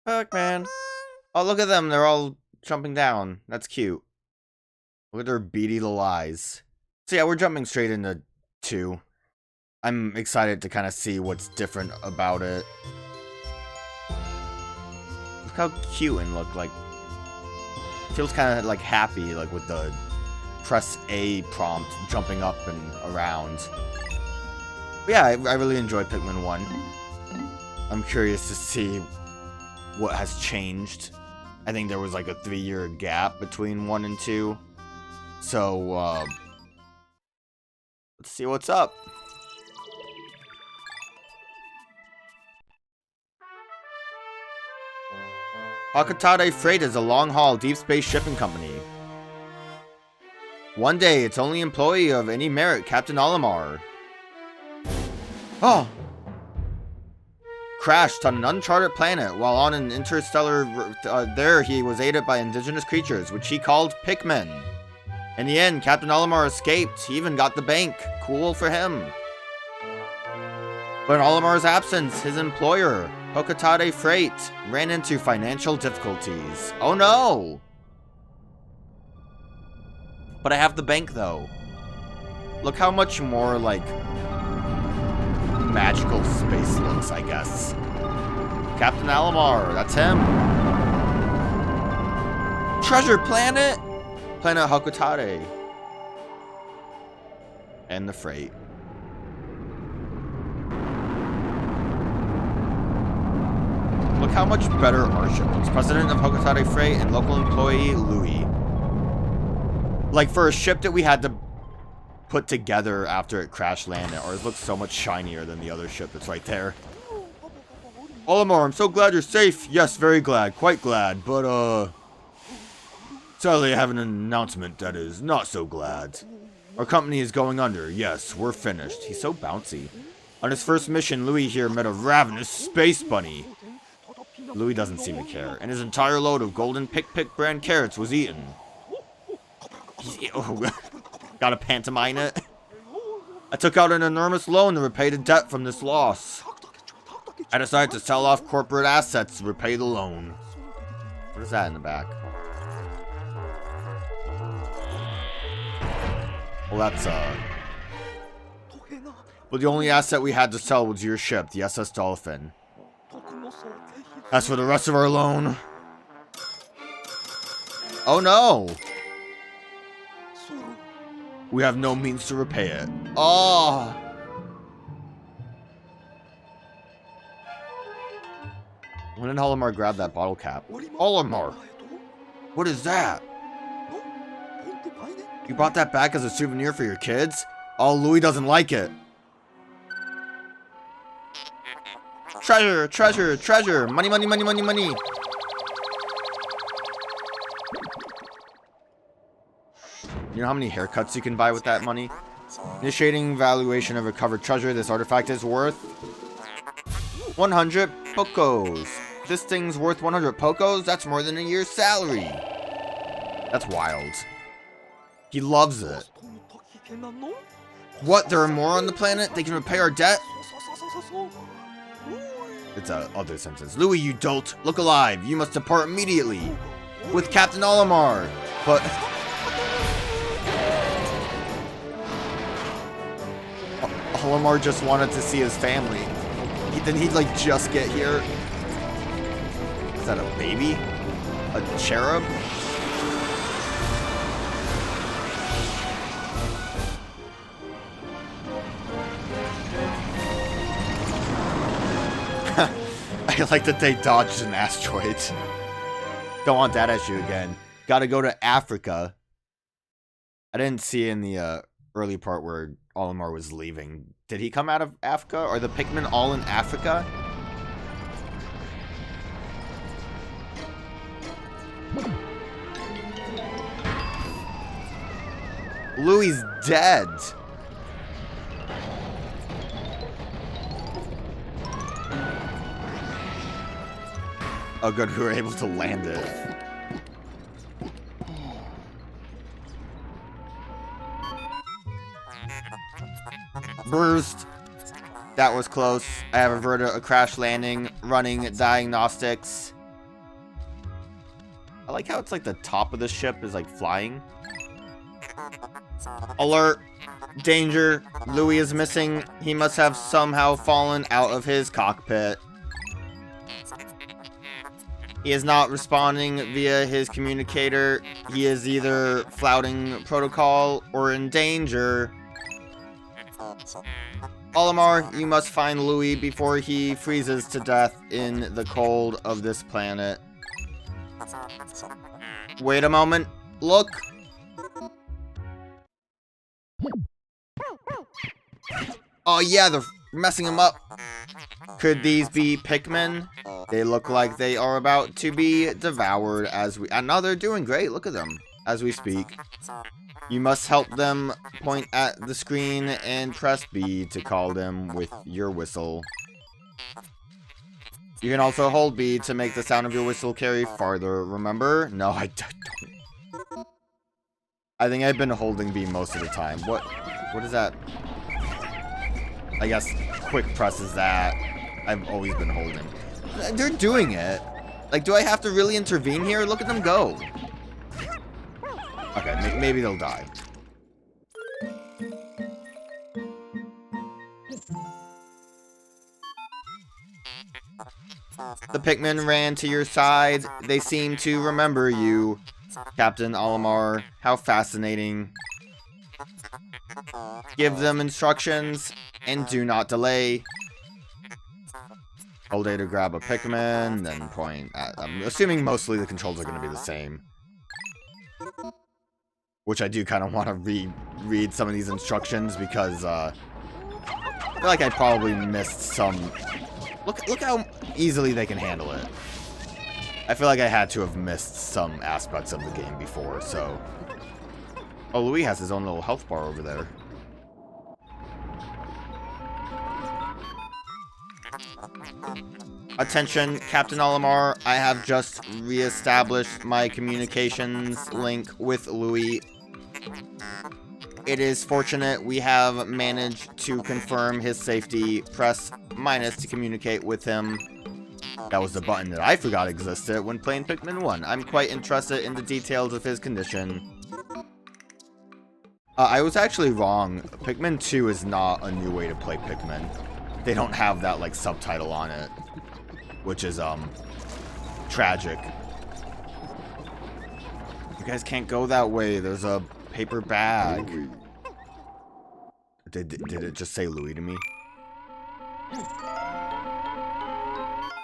Pikmin. Oh, look at them. They're all jumping down. That's cute. Look at their beady little eyes. So yeah, we're jumping straight into 2. I'm excited to kind of see what's different about it. Look how cute and look like. Feels kind of like happy, like with the press A prompt jumping up and around. But yeah, I really enjoyed Pikmin 1. I'm curious to see what has changed. I think there was like a 3-year gap between 1 and 2. So, let's see what's up. Hocotate Freight is a long-haul deep space shipping company. One day, its only employee of any merit, Captain Olimar. Oh! Crashed on an uncharted planet while on an interstellar. There, he was aided by indigenous creatures, which he called Pikmin. In the end, Captain Olimar escaped. He even got the bank. Cool for him. But in Olimar's absence, his employer, Hocotate Freight, ran into financial difficulties. Oh no! But I have the bank though. Look how much more like magical space looks, I guess. Captain Olimar, that's him. Treasure planet! Planet Hocotate. And the freight. Look how much better our ship looks. President of Hocotate Freight and local employee Louie. Like for a ship that we had to put together after it crash landed, ours looks so much shinier than the other ship that's right there. Olimar, I'm so glad you're safe. Yes, very glad. Quite glad. But, sadly, I have an announcement that is not so glad. Our company is going under. Yes, we're finished. He's so bouncy. On his first mission, Louie here met a ravenous space bunny. Louie doesn't seem to care, and his entire load of golden Pikpik brand carrots was eaten. Oh, gotta pantomime it. I took out an enormous loan to repay the debt from this loss. I decided to sell off corporate assets to repay the loan. What is that in the back? Well, that's, Well, the only asset we had to sell was your ship, the SS Dolphin. As for the rest of our loan... Oh no! We have no means to repay it. Oh! When did Olimar grab that bottle cap? Olimar! What is that? You bought that back as a souvenir for your kids? Oh, Louie doesn't like it. Treasure, treasure, treasure. Money, money, money, money, money. You know how many haircuts you can buy with that money? Initiating valuation of recovered treasure. This artifact is worth 100 pokos. This thing's worth 100 pokos? That's more than a year's salary. That's wild. He loves it. What? There are more on the planet? They can repay our debt? It's a other sentence. Louie, you dolt. Look alive. You must depart immediately. With Captain Olimar. But... Olimar just wanted to see his family. Didn't he, like, just get here? Is that a baby? A cherub? I like that they dodged an asteroid. Don't want that issue again. Gotta go to Africa. I didn't see in the early part where Olimar was leaving. Did he come out of Africa? Are the Pikmin all in Africa? Louie's dead. Oh good, we were able to land it. Burst. That was close. I have averted a crash landing, running diagnostics. like how it's like the top of the ship is like flying. Alert! Danger! Louie is missing. He must have somehow fallen out of his cockpit. He is not responding via his communicator. He is either flouting protocol or in danger. Olimar, you must find Louie before he freezes to death in the cold of this planet. Wait a moment. Look! Oh yeah, they're messing him up. Could these be Pikmin? They look like they are about to be devoured as we... And now they're doing great, look at them, as we speak. You must help them. Point at the screen and press B to call them with your whistle. You can also hold B to make the sound of your whistle carry farther, remember? No, I don't. I think I've been holding B most of the time. What is that? I guess quick press is that. I've always been holding. They're doing it. Like, do I have to really intervene here? Look at them go. Okay, maybe they'll die. The Pikmin ran to your side. They seem to remember you. Captain Olimar, how fascinating. Give them instructions and do not delay. Hold A to grab a Pikmin, then point at... I'm assuming mostly the controls are going to be the same. Which I do kind of want to read some of these instructions because I feel like I probably missed some... Look how easily they can handle it. I feel like I had to have missed some aspects of the game before, so... Oh, Louie has his own little health bar over there. Attention, Captain Olimar, I have just re-established my communications link with Louie. It is fortunate we have managed to confirm his safety. Press minus to communicate with him. That was the button that I forgot existed when playing Pikmin 1. I'm quite interested in the details of his condition. I was actually wrong. Pikmin 2 is not a new way to play Pikmin. They don't have that, like, subtitle on it. Which is, tragic. You guys can't go that way. There's a paper bag. Did it just say Louie to me?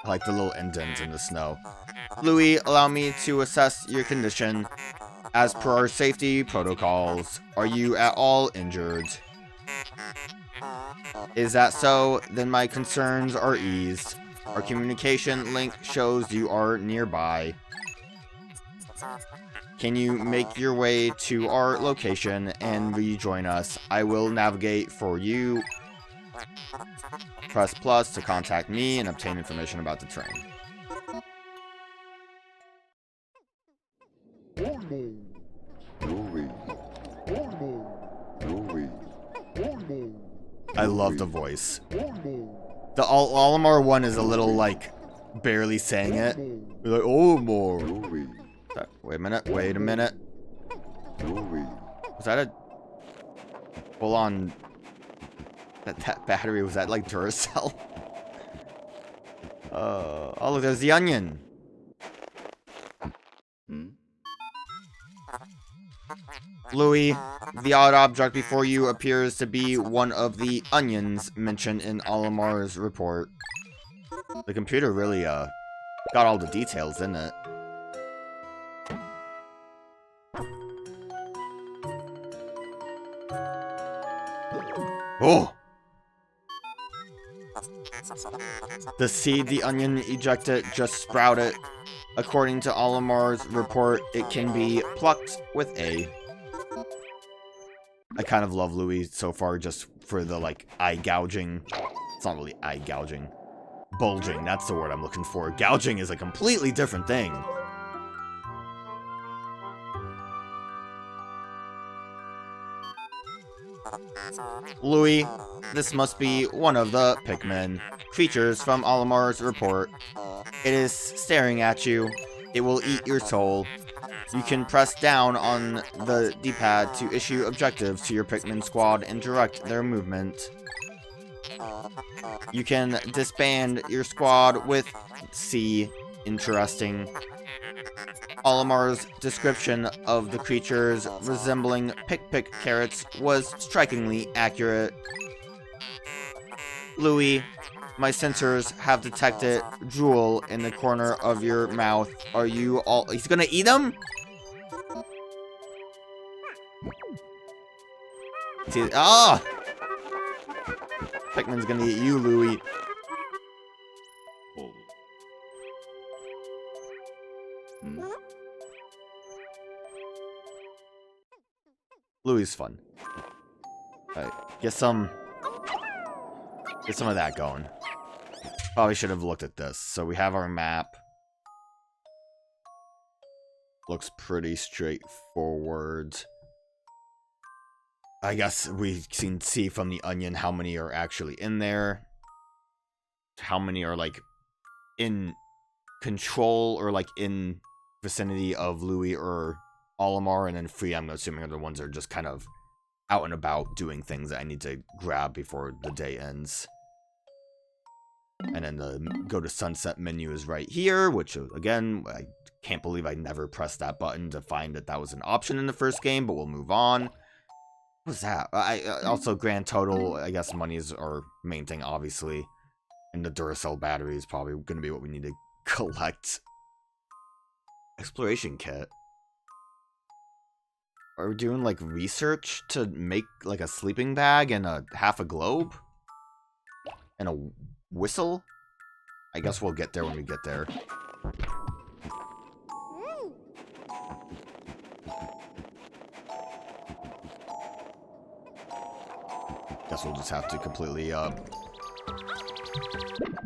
I like the little indent in the snow. Louie, allow me to assess your condition. As per our safety protocols, are you at all injured? Is that so? Then my concerns are eased. Our communication link shows you are nearby. Can you make your way to our location and rejoin us? I will navigate for you. Press plus to contact me and obtain information about the train. I love the voice. The Olimar one is a little, like, barely saying it. You're like, Olimar. Wait a minute. Was that a full-on... That battery, was that, like, Duracell? Oh, look, there's the onion. Louie, the odd object before you appears to be one of the onions mentioned in Olimar's report. The computer really, got all the details, didn't it? Oh! The seed the onion ejected just sprouted. According to Olimar's report, it can be plucked with A. I kind of love Louie so far just for the, like, eye gouging. It's not really eye gouging. Bulging, that's the word I'm looking for. Gouging is a completely different thing. Louie, this must be one of the Pikmin creatures from Olimar's report. It is staring at you. It will eat your soul. You can press down on the D-pad to issue objectives to your Pikmin squad and direct their movement. You can disband your squad with C. Interesting. Olimar's description of the creatures resembling Pikpik carrots was strikingly accurate. Louie, my sensors have detected drool in the corner of your mouth. Are you all... He's gonna eat them? See, ah! Pikmin's gonna eat you, Louie. Louie's fun. Alright, get some of that going. Probably should have looked at this. So we have our map. Looks pretty straightforward. I guess we can see from the onion how many are actually in there. How many are, like, in control or, like, in vicinity of Louie or Olimar, and then Free, I'm assuming, are the ones that are just kind of out and about doing things that I need to grab before the day ends. And then the go to sunset menu is right here, which, again, I can't believe I never pressed that button to find that that was an option in the first game, but we'll move on. What was that? Also, grand total, I guess money is our main thing, obviously. And the Duracell battery is probably going to be what we need to collect. Exploration kit. Are we doing, like, research to make, like, a sleeping bag and half a globe? And a whistle? I guess we'll get there when we get there. Guess we'll just have to completely,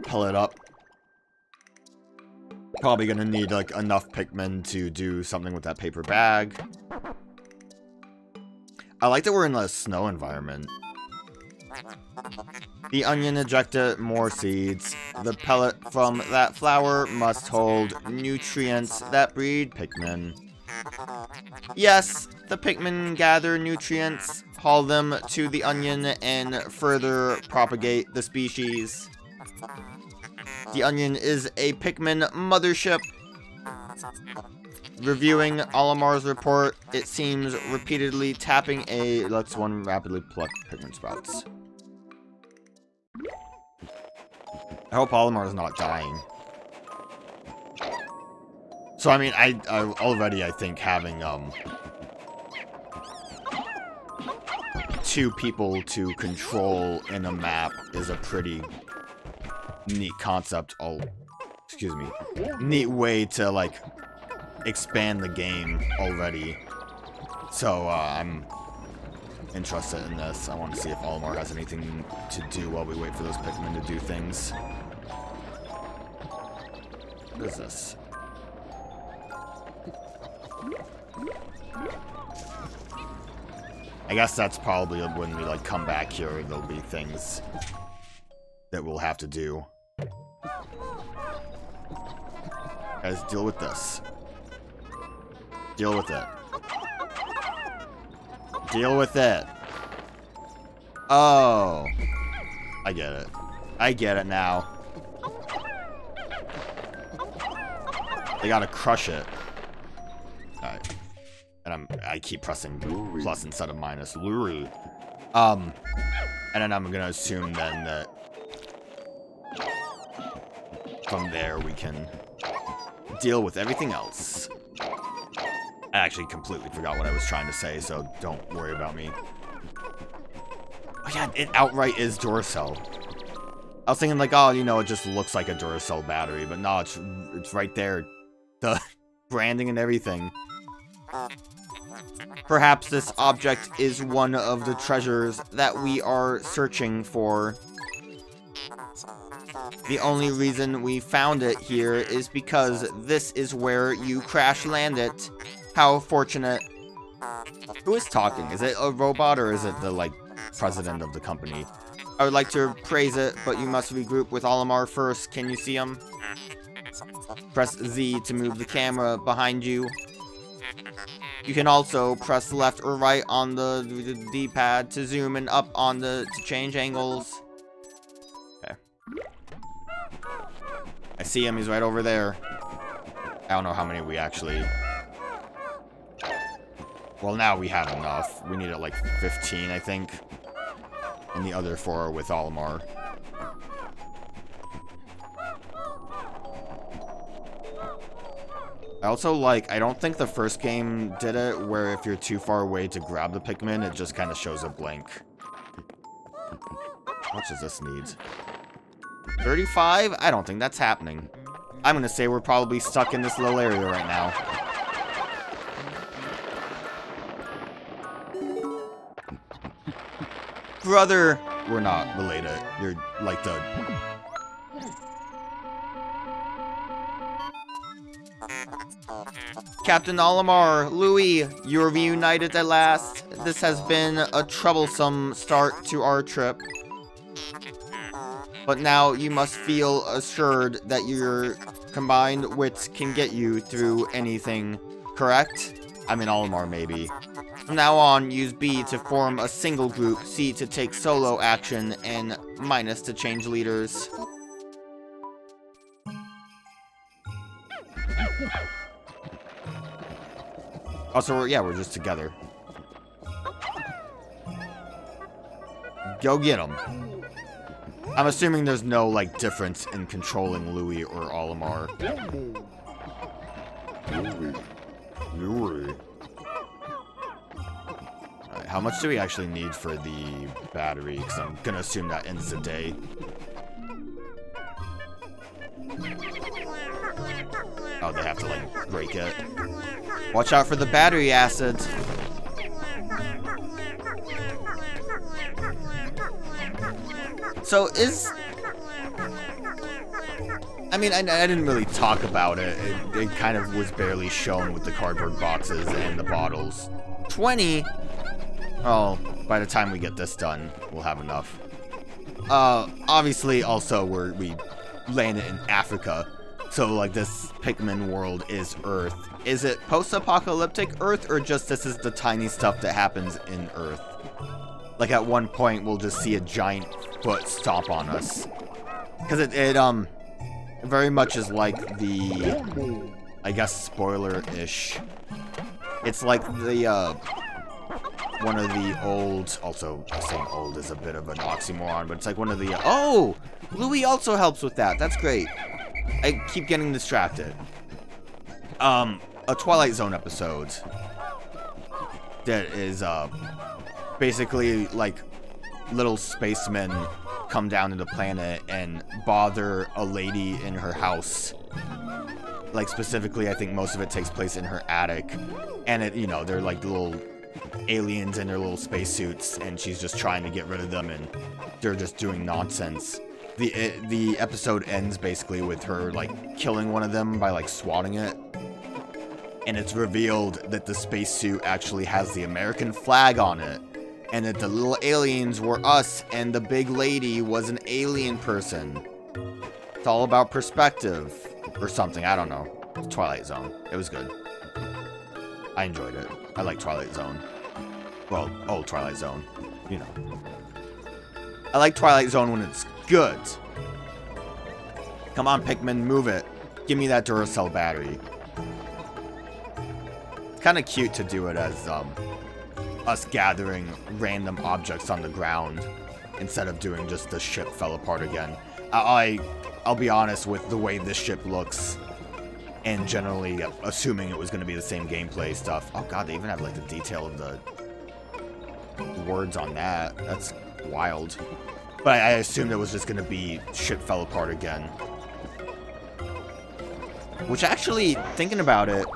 pull it up. Probably gonna need, like, enough Pikmin to do something with that paper bag. I like that we're in a snow environment. The onion ejected more seeds. The pellet from that flower must hold nutrients that breed Pikmin. Yes, the Pikmin gather nutrients, haul them to the onion, and further propagate the species. The onion is a Pikmin mothership. Reviewing Olimar's report, it seems repeatedly tapping A lets one rapidly pluck Pikmin sprouts. I hope Olimar's not dying. So, I mean, I already, I think, having, 2 people to control in a map is a pretty neat concept. Oh, excuse me. Neat way to, like, expand the game already. So, I'm interested in this. I want to see if Olimar has anything to do while we wait for those Pikmin to do things. What is this? I guess that's probably when we, like, come back here, there'll be things that we'll have to do. Guys, deal with this. Deal with it. Deal with it. Oh. I get it. I get it now. They gotta crush it. Alright. And I keep pressing plus instead of minus. Louie. And then I'm gonna assume then that from there we can deal with everything else. I actually completely forgot what I was trying to say, so don't worry about me. Oh yeah, it outright is Duracell. I was thinking like, oh, you know, it just looks like a Duracell battery, but no, it's right there. The branding and everything. Perhaps this object is one of the treasures that we are searching for. The only reason we found it here is because this is where you crash landed. How fortunate. Who is talking? Is it a robot or is it the, like, president of the company? I would like to praise it, but you must regroup with Olimar first. Can you see him? Press Z to move the camera behind you. You can also press left or right on the D-pad to zoom and up on to change angles. Okay. I see him, he's right over there. I don't know how many we actually... Well, now we have enough. We need like 15, I think. And the other 4 are with Olimar. I also I don't think the first game did it, where if you're too far away to grab the Pikmin, it just kind of shows a blink. How much does this need? 35? I don't think that's happening. I'm gonna say we're probably stuck in this little area right now. Brother! We're not related. You're like the... Captain Olimar, Louie, you're reunited at last. This has been a troublesome start to our trip. But now you must feel assured that your combined wits can get you through anything, correct? I mean, Olimar, maybe. From now on, use B to form a single group, C to take solo action, and minus to change leaders. Also, we're just together. Go get him. I'm assuming there's no, difference in controlling Louie or Olimar. Louie. Alright, how much do we actually need for the battery? Because I'm gonna assume that ends the day. Oh, they have to, break it. Watch out for the battery acid. So I mean, I didn't really talk about it. It kind of was barely shown with the cardboard boxes and the bottles. 20? Oh, by the time we get this done, we'll have enough. Obviously, also, we landed in Africa. So, this Pikmin world is Earth. Is it post-apocalyptic Earth, or just this is the tiny stuff that happens in Earth? At one point, we'll just see a giant foot stomp on us. Because it very much is like the, I guess, spoiler-ish. It's like the, one of the old, also, saying old is a bit of an oxymoron, but it's like one of the, oh! Louie also helps with that, that's great. I keep getting distracted. A Twilight Zone episode that is, basically, little spacemen come down to the planet and bother a lady in her house. Specifically, I think most of it takes place in her attic. And they're little aliens in their little spacesuits, and she's just trying to get rid of them, and they're just doing nonsense. The episode ends basically with her killing one of them by swatting it, and it's revealed that the spacesuit actually has the American flag on it, and that the little aliens were us, and the big lady was an alien person. It's all about perspective or something. I don't know. It's Twilight Zone. It was good. I enjoyed it. I like Twilight Zone. Well, old Twilight Zone. I like Twilight Zone when it's good. Come on, Pikmin, move it. Give me that Duracell battery. It's kind of cute to do it as us gathering random objects on the ground instead of doing just the ship fell apart again. I'll be honest with the way this ship looks, and generally assuming it was going to be the same gameplay stuff. Oh god, they even have the detail of the words on that. That's wild. But I assumed it was just going to be ship fell apart again. Which actually, thinking about it,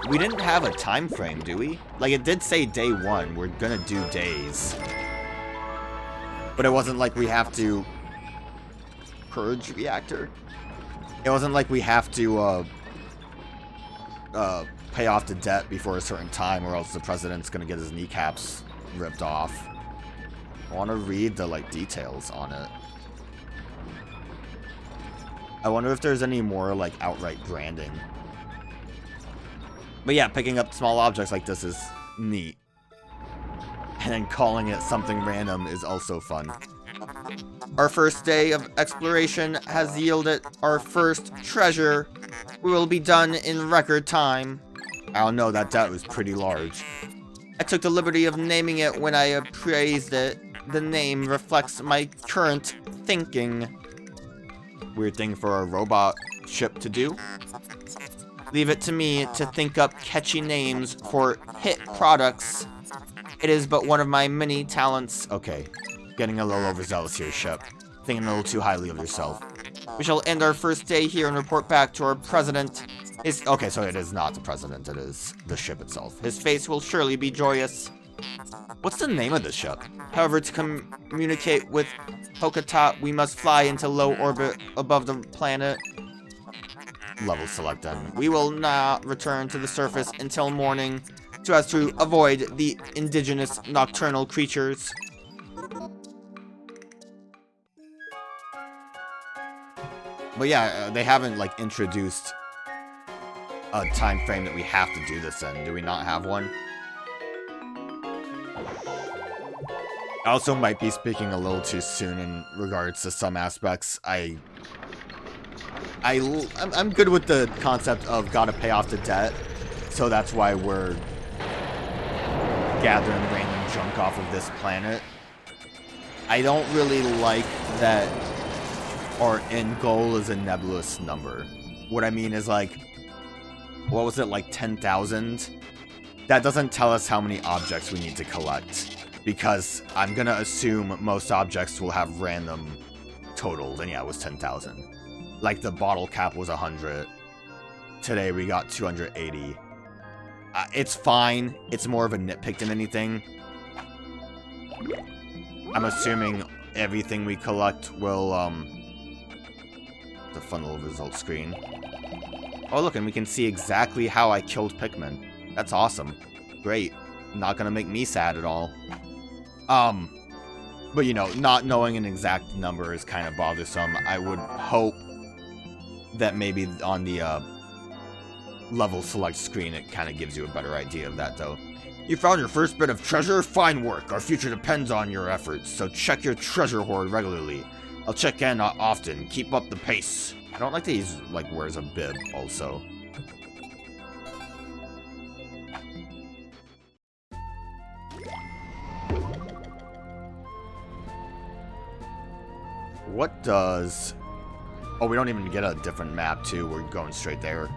we didn't have a time frame, do we? It did say day 1. We're going to do days. But it wasn't like we have to purge reactor. It wasn't like we have to pay off the debt before a certain time, or else the president's going to get his kneecaps ripped off. I want to read the details on it. I wonder if there's any more outright branding. But yeah, picking up small objects like this is neat. And then calling it something random is also fun. Our first day of exploration has yielded our first treasure. We will be done in record time. I don't know, that debt was pretty large. I took the liberty of naming it when I appraised it. The name reflects my current thinking. Weird thing for a robot ship to do. Leave it to me to think up catchy names for hit products. It is but one of my many talents. Okay, getting a little overzealous here, ship. Thinking a little too highly of yourself. We shall end our first day here and report back to our president. Okay, so it is not the president, it is the ship itself. His face will surely be joyous. What's the name of this ship? However, to communicate with Hocotate, we must fly into low orbit above the planet. Level select then. We will not return to the surface until morning, so as to avoid the indigenous nocturnal creatures. But yeah, they haven't like introduced a time frame that we have to do this in. Do we not have one? I also might be speaking a little too soon in regards to some aspects. I'm good with the concept of gotta pay off the debt, so that's why we're gathering random junk off of this planet. I don't really like that our end goal is a nebulous number. What I mean is like, what was it, like 10,000? That doesn't tell us how many objects we need to collect, because I'm gonna assume most objects will have random totals, and yeah, it was 10,000. Like the bottle cap was 100. Today we got 280. It's fine. It's more of a nitpick than anything. I'm assuming everything we collect will, the fun little result screen. Oh, look, and we can see exactly how I killed Pikmin. That's awesome. Great. Not gonna make me sad at all. But you know, not knowing an exact number is kind of bothersome. I would hope that maybe on the, level select screen, it kind of gives you a better idea of that, though. You found your first bit of treasure? Fine work. Our future depends on your efforts, so check your treasure hoard regularly. I'll check in often. Keep up the pace. I don't like that he's, like, wears a bib, also. What does... Oh, we don't even get a different map, too. We're going straight there.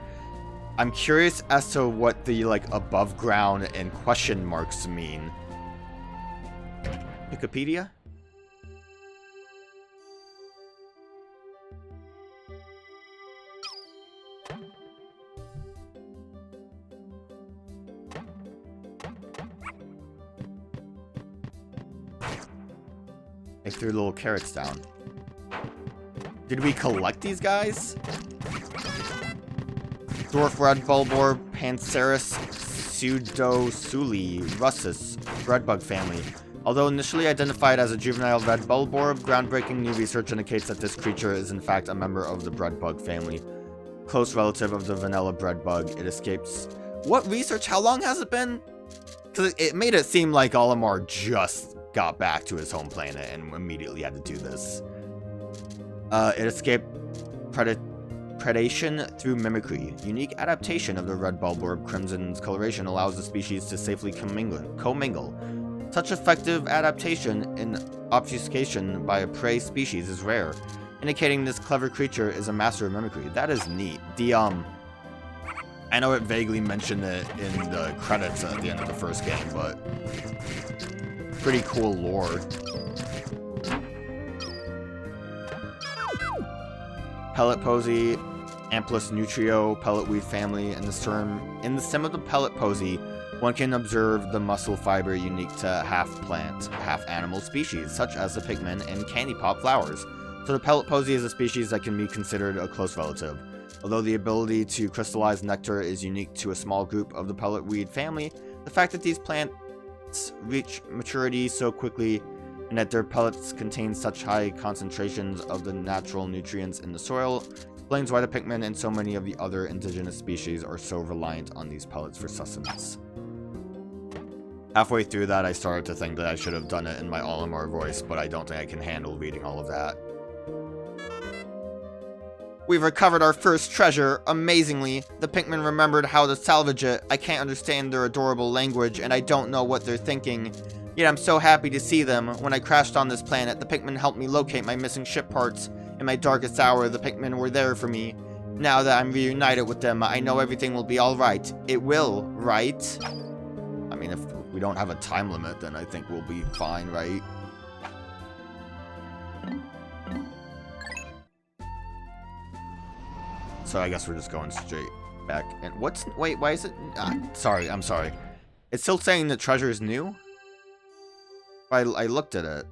I'm curious as to what the, like, above ground and question marks mean. Wikipedia? I threw little carrots down. Did we collect these guys? Dwarf red bulbor, Pancerus, Pseudosuli, Russus, breadbug family. Although initially identified as a juvenile red bulbor, groundbreaking new research indicates that this creature is in fact a member of the breadbug family. Close relative of the vanilla breadbug. It escapes... What research? How long has it been? Because it made it seem like Olimar just got back to his home planet and immediately had to do this. It escaped predation through mimicry. Unique adaptation of the red bulbor crimson's coloration allows the species to safely commingle. Such effective adaptation in obfuscation by a prey species is rare, indicating this clever creature is a master of mimicry. That is neat. I know it vaguely mentioned it in the credits at the end of the first game, but pretty cool lore. Pellet posy, Amplus nutrio, pelletweed family. In the stem of the pellet posy, one can observe the muscle fiber unique to half plant, half animal species, such as the Pikmin and candy pop flowers. So the pellet posy is a species that can be considered a close relative. Although the ability to crystallize nectar is unique to a small group of the pelletweed family, the fact that these plants reach maturity so quickly and that their pellets contain such high concentrations of the natural nutrients in the soil Explains why the Pikmin and so many of the other indigenous species are so reliant on these pellets for sustenance. Halfway through that, I started to think that I should have done it in my Olimar voice, but I don't think I can handle reading all of that. We've recovered our first treasure. Amazingly, the Pikmin remembered how to salvage it. I can't understand their adorable language, and I don't know what they're thinking. Yet I'm so happy to see them. When I crashed on this planet, the Pikmin helped me locate my missing ship parts. In my darkest hour, the Pikmin were there for me. Now that I'm reunited with them, I know everything will be alright. It will, right? I mean, if we don't have a time limit, then I think we'll be fine, right? So I guess we're just going straight back. And what's... Wait, why is it... sorry, I'm sorry. It's still saying the treasure is new? I looked at it.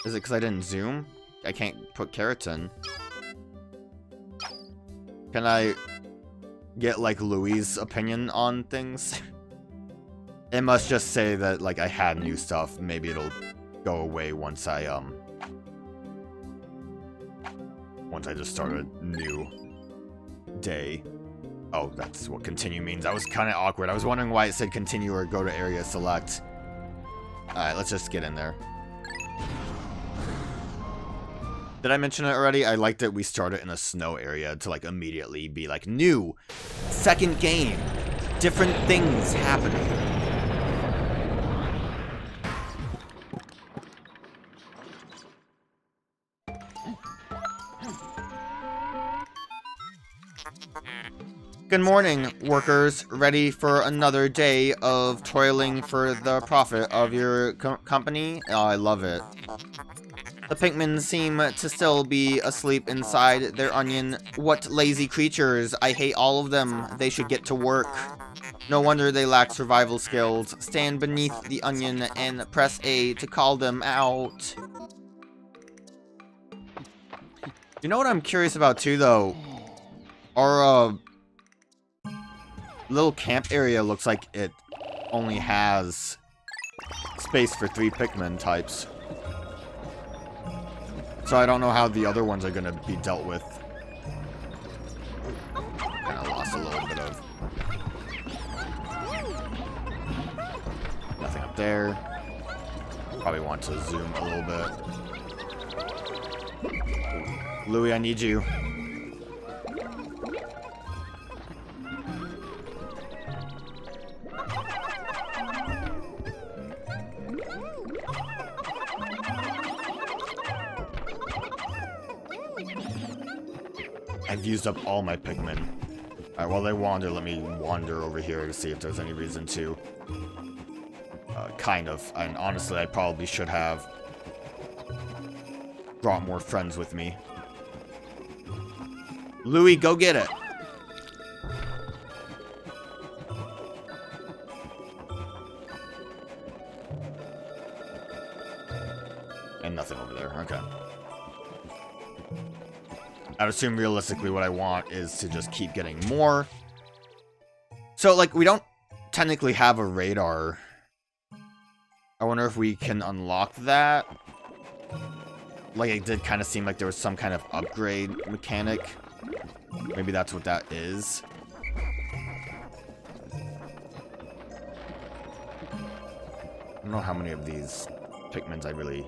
Is it because I didn't zoom? I can't put keratin. Can I get, like, Louie's opinion on things? It must just say that, like, I had new stuff. Maybe it'll go away once I just start a new day. Oh, that's what continue means. That was kind of awkward. I was wondering why it said continue or go to area select. Alright, let's just get in there. Did I mention it already? I like that we started in a snow area to, like, immediately be like, new! Second game! Different things happening. Good morning, workers. Ready for another day of toiling for the profit of your company? Oh, I love it. The Pikmin seem to still be asleep inside their onion. What lazy creatures. I hate all of them. They should get to work. No wonder they lack survival skills. Stand beneath the onion and press A to call them out. You know what I'm curious about too, though? Our, little camp area looks like it only has space for 3 Pikmin types. So I don't know how the other ones are going to be dealt with. Kind of lost a little bit of... Nothing up there. Probably want to zoom a little bit. Louie, I need you. I've used up all my Pikmin. Alright, while they wander, let me wander over here to see if there's any reason to. Kind of. And honestly, I probably should have brought more friends with me. Louie, go get it! And nothing over there. Okay. I'd assume realistically what I want is to just keep getting more. So, like, we don't technically have a radar. I wonder if we can unlock that. Like, it did kind of seem like there was some kind of upgrade mechanic. Maybe that's what that is. I don't know how many of these Pikmins I really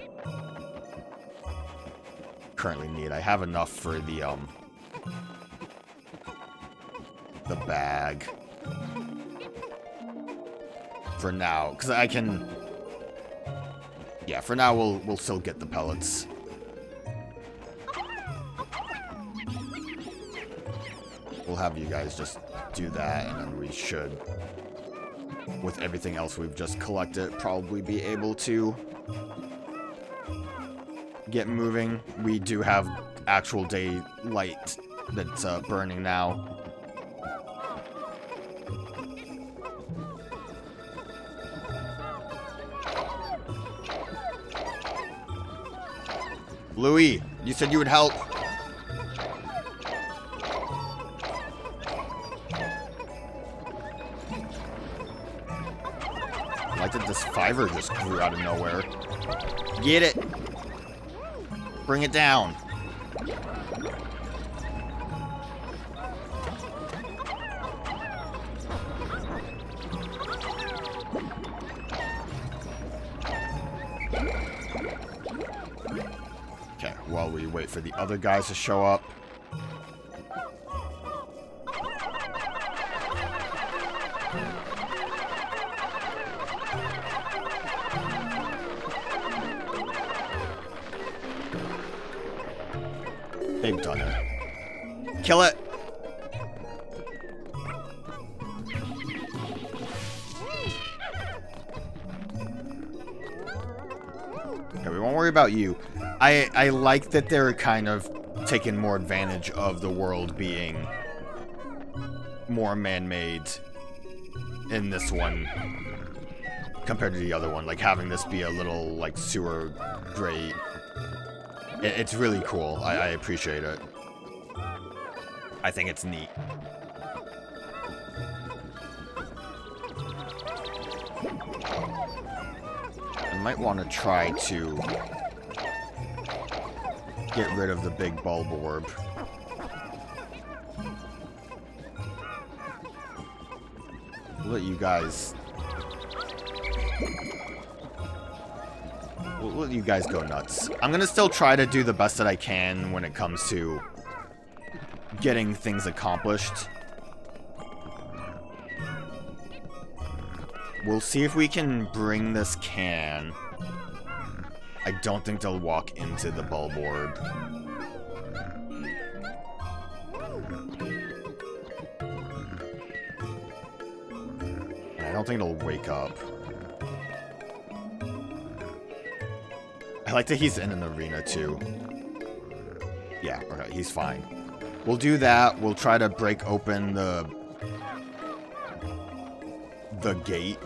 currently need. I have enough for the bag for now, because I can. Yeah, for now we'll still get the pellets. We'll have you guys just do that, and then we should, with everything else we've just collected, probably be able to get moving. We do have actual daylight that's burning now. Louie, you said you would help. I like that this fiver just grew out of nowhere. Get it. Bring it down. Okay, while we wait for the other guys to show up. They've done it. Kill it! Okay, we won't worry about you. I like that they're kind of taking more advantage of the world being more man-made in this one compared to the other one. Like, having this be a little, like, sewer grate. It's really cool. I appreciate it. I think it's neat. I might want to try to get rid of the big bulb orb. We'll let you guys... We'll let you guys go nuts. I'm gonna still try to do the best that I can when it comes to getting things accomplished. We'll see if we can bring this can. I don't think they'll walk into the bulb orb. And I don't think it'll wake up. I like that he's in an arena too. Yeah, okay, he's fine. We'll do that. We'll try to break open the gate.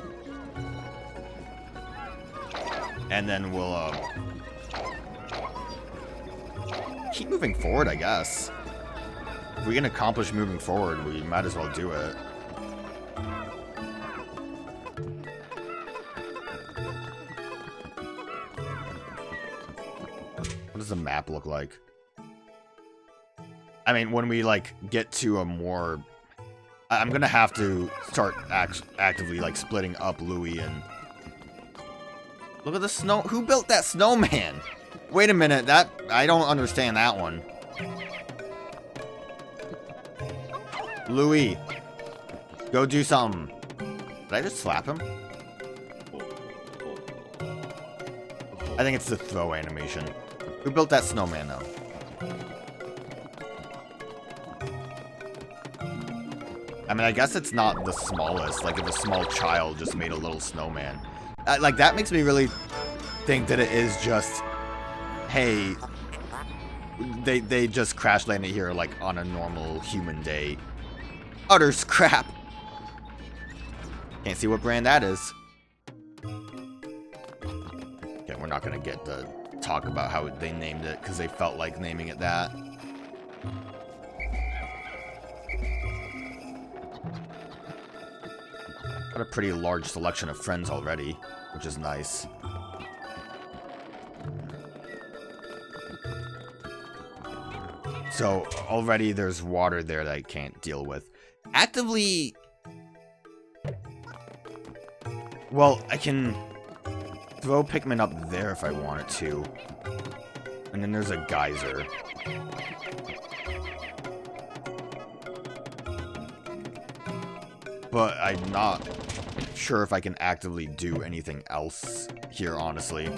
And then we'll keep moving forward, I guess. If we can accomplish moving forward, we might as well do it. What does the map look like? I mean, when we, like, get to a more... I'm gonna have to start actively, like, splitting up Louie and... Look at the snow... Who built that snowman? Wait a minute, that... I don't understand that one. Louie. Go do something. Did I just slap him? I think it's the throw animation. Who built that snowman, though? I mean, I guess it's not the smallest. Like, if a small child just made a little snowman. Like, that makes me really think that it is just... Hey... They just crash landed here, like, on a normal human day. Utter scrap! Can't see what brand that is. Okay, we're not gonna get to talk about how they named it, because they felt like naming it that. Got a pretty large selection of friends already, which is nice. So, already there's water there that I can't deal with. Actively... Well, I can throw Pikmin up there if I wanted to. And then there's a geyser. But I'm not sure if I can actively do anything else here, honestly.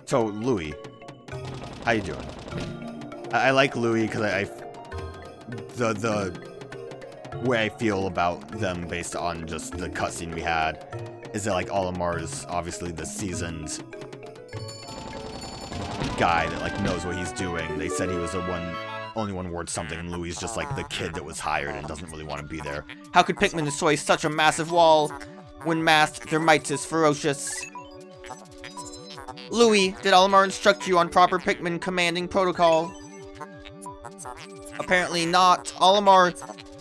So, Louie. How you doing? I like Louie because the way I feel about them based on just the cutscene we had is that, like, Olimar is obviously the seasoned guy that, like, knows what he's doing. They said he was only one word something, and Louie's just like the kid that was hired and doesn't really want to be there. How could Pikmin destroy such a massive wall? When masked, their might is ferocious. Louie, did Olimar instruct you on proper Pikmin commanding protocol? Apparently not. Olimar,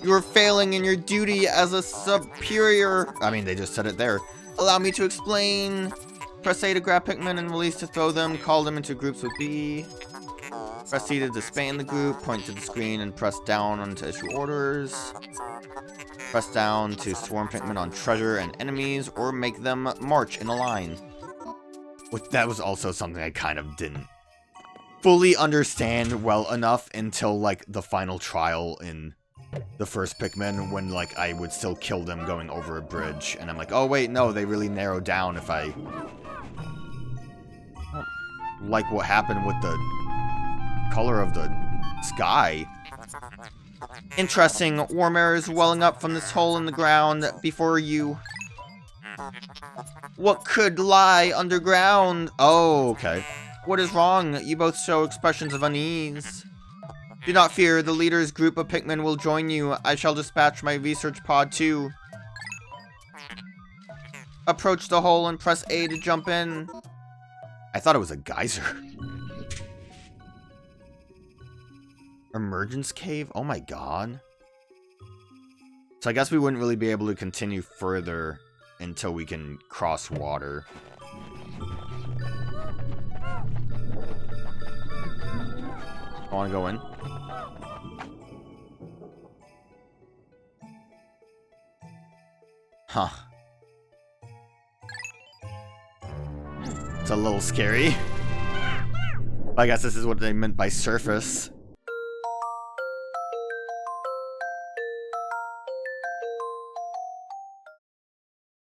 you are failing in your duty as a superior. I mean, they just said it there. Allow me to explain. Press A to grab Pikmin and release to throw them. Call them into groups with B. Press C to disband the group, point to the screen, and press down to issue orders. Press down to swarm Pikmin on treasure and enemies, or make them march in a line. That was also something I kind of didn't fully understand well enough until, like, the final trial in the first Pikmin, when, like, I would still kill them going over a bridge, and I'm like, oh wait, no, they really narrow down if I... like what happened with the color of the sky. Interesting. Warm air is welling up from this hole in the ground before you. What could lie underground? Oh, okay. What is wrong? You both show expressions of unease. Do not fear, the leader's group of Pikmin will join you. I shall dispatch my research pod too. Approach the hole and press A to jump in. I thought it was a geyser. Emergence cave? Oh my god. So I guess we wouldn't really be able to continue further until we can cross water. I want to go in. Huh. It's a little scary. I guess this is what they meant by surface.